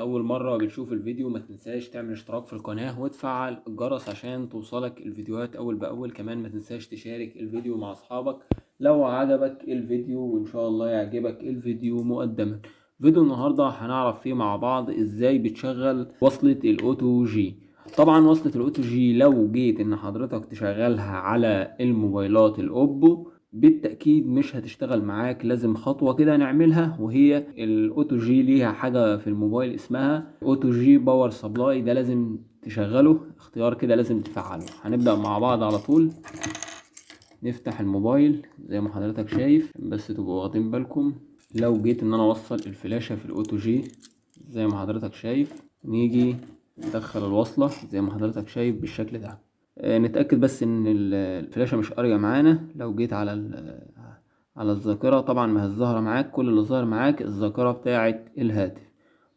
لأول مرة بتشوف الفيديو ما تنساش تعمل اشتراك في القناة وتفعل الجرس عشان توصلك الفيديوهات أول بأول. كمان ما تنساش تشارك الفيديو مع أصحابك لو عجبك الفيديو، وإن شاء الله يعجبك الفيديو مقدما. فيديو النهاردة هنعرف فيه مع بعض إزاي بتشغل وصلة الأوتو جي. طبعا وصلة الأوتو جي لو جيت إن حضرتك تشغلها على الموبايلات الأوبو بالتأكيد مش هتشتغل معاك. لازم خطوة كده نعملها، وهي الأوتو جي ليها حاجة في الموبايل اسمها أوتو جي باور سبلاي، ده لازم تشغله، اختيار كده لازم تفعله. هنبدأ مع بعض على طول. نفتح الموبايل زي ما حضرتك شايف، بس تبقوا واخدين بالكم. لو جيت ان انا اوصل الفلاشة في الاوتو جي زي ما حضرتك شايف، نيجي ندخل الوصلة زي ما حضرتك شايف بالشكل ده. نتأكد بس ان الفلاشة مش قارية معانا. لو جيت على الذاكرة، طبعا ما هي الظاهرة معاك، كل اللي ظاهر معاك الذاكرة بتاعة الهاتف.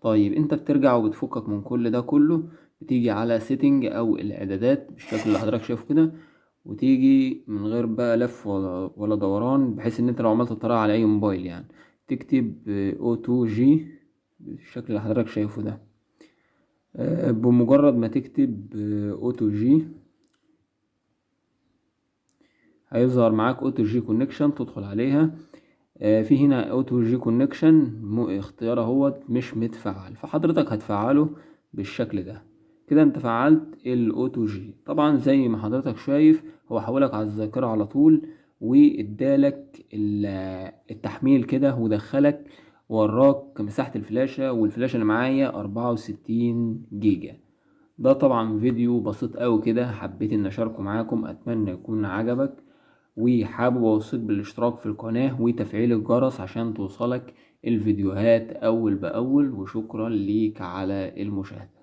طيب انت بترجع وبتفكك من كل ده كله، بتيجي على سيتنج او الاعدادات بالشكل اللي حضرتك شايفه كده، وتيجي من غير بقى لف ولا دوران، بحيث ان انت لو عملت الطريقة على اي موبايل يعني تكتب اوتو جي بالشكل اللي حضرتك شايفه ده. بمجرد ما تكتب اوتو جي هيظهر معاك اوتو جي كونكشن، تدخل عليها. في هنا اوتو جي كونكشن اختيار اهوت مش متفعل، فحضرتك هتفعله بالشكل ده كده. انت فعلت الاوتو جي. طبعا زي ما حضرتك شايف هو حولك على الذاكرة على طول، وادالك التحميل كده، ودخلك وراك مساحة الفلاشة، والفلاشة اللي معايا 64 جيجا. ده طبعا فيديو بسيط اوي كده حبيت ان اشاركه معاكم، اتمنى يكون عجبك، وحابب اوصيك بالاشتراك في القناة وتفعيل الجرس عشان توصلك الفيديوهات اول باول. وشكرا ليك على المشاهدة.